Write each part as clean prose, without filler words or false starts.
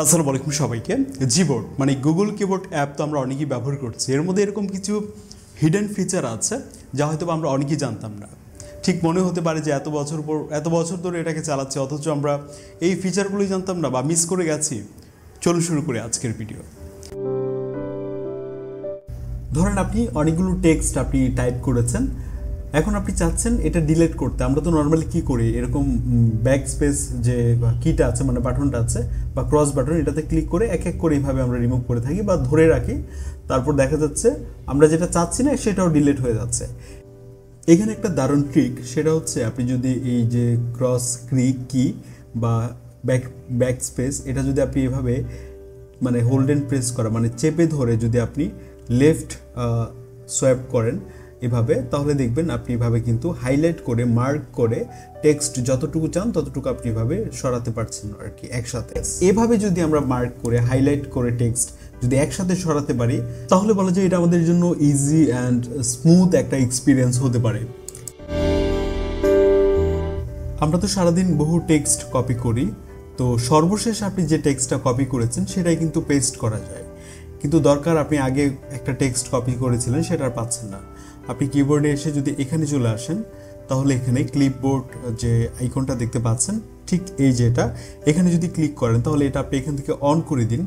আসসালামু আলাইকুম সবাইকে। জিবোর্ড মানে গুগল কিবোর্ড অ্যাপ তো আমরা অনেকেই ব্যবহার করছি। এর মধ্যে এরকম কিছু হিডেন ফিচার আছে যা হয়তো আমরা অনেকেই জানতাম না। ঠিক মনে হতে পারে যে এত বছর ধরে এটাকে চালাচ্ছি, অথচ আমরা এই ফিচারগুলোই জানতাম না বা মিস করে গেছি। চলুন শুরু করি আজকের ভিডিও। ধরেন আপনি অনেকগুলো টেক্সট আপনি টাইপ করেছেন, এখন আপনি চাচ্ছেন এটা ডিলিট করতে। আমরা তো নর্মালি কি করি, এরকম ব্যাক স্পেস যে কিটা আছে মানে বাটনটা আছে বা ক্রস বাটন, এটাতে ক্লিক করে এক এক করে এইভাবে আমরা রিমুভ করে থাকি বা ধরে রাখি। তারপর দেখা যাচ্ছে আমরা যেটা চাচ্ছি না সেটাও ডিলিট হয়ে যাচ্ছে। এখানে একটা দারুণ ট্রিক, সেটা হচ্ছে আপনি যদি এই যে ক্রস কি বা ব্যাক স্পেস, এটা যদি আপনি এভাবে মানে হোল্ড এন্ড প্রেস করা মানে চেপে ধরে যদি আপনি লেফট সোয়াইপ করেন এভাবে, তাহলে দেখবেন আপনি এভাবে কিন্তু হাইলাইট করে মার্ক করে টেক্সট যতটুকু চান ততটুকু আপনি এভাবে সরাতে পারছেন আর কি একসাথে। এভাবে যদি আমরা মার্ক করে হাইলাইট করে টেক্সট যদি একসাথে সরাতে পারি, তাহলে বলা যায় এটা আমাদের জন্য ইজি অ্যান্ড স্মুথ একটা এক্সপিরিয়েন্স হতে পারে। আমরা তো সারাদিন বহু টেক্সট কপি করি, তো সর্বশেষ আপনি যে টেক্সটটা কপি করেছেন সেটাই কিন্তু পেস্ট করা যায়। কিন্তু দরকার আপনি আগে একটা টেক্সট কপি করেছিলেন সেটা আর পাচ্ছেন না। আপনি কিবোর্ডে এসে যদি এখানে চলে আসেন, তাহলে এখানে ক্লিপবোর্ড যে আইকনটা দেখতে পাচ্ছেন, ঠিক এই যেটা, এখানে যদি ক্লিক করেন তাহলে এটা আপনি এখান থেকে অন করে দিন।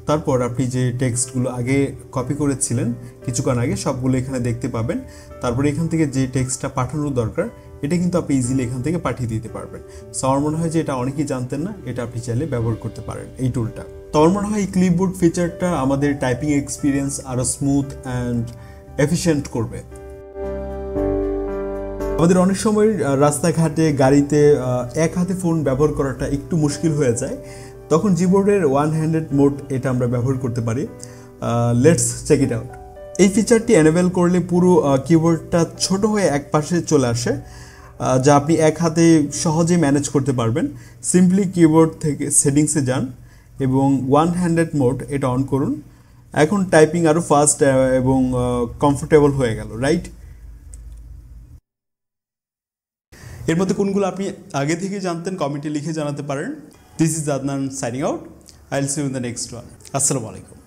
তারপর আপনি যে টেক্সটগুলো আগে কপি করেছিলেন কিছুক্ষণ আগে সবগুলো এখানে দেখতে পাবেন। তারপরে এখান থেকে যে টেক্সটটা পাঠানোর দরকার এটা কিন্তু আপনি ইজিলি এখান থেকে পাঠিয়ে দিতে পারবেন। সো আমার মনে হয় যে এটা অনেকেই জানতেন না, এটা আপনি চাইলে ব্যবহার করতে পারেন এই টুলটা। তো আমার মনে হয় এই ক্লিপবোর্ড ফিচারটা আমাদের টাইপিং এক্সপিরিয়েন্স আরও স্মুথ অ্যান্ড এফিশিয়েন্ট করবে। আমাদের অনেক সময় রাস্তাঘাটে গাড়িতে এক হাতে ফোন ব্যবহার করাটা একটু মুশকিল হয়ে যায়, তখন জিবোর্ডের ওয়ান হ্যান্ডেড মোড এটা আমরা ব্যবহার করতে পারি। Let's check it out. এই ফিচারটি এনেবল করলে পুরো কিবোর্ডটা ছোট হয়ে এক পাশে চলে আসে, যা আপনি এক হাতে সহজেই ম্যানেজ করতে পারবেন। সিম্পলি কিবোর্ড থেকে সেটিংসে যান এবং ওয়ান হ্যান্ডেড মোড এটা অন করুন। এখন টাইপিং আরও ফাস্ট এবং কমফোর্টেবল হয়ে গেল, রাইট? এর মধ্যে কোনগুলো আপনি আগে থেকে জানতেন কমেন্টে লিখে জানাতে পারেন। This is Adnan signing out. I will see you in the next one. আসসালামু আলাইকুম।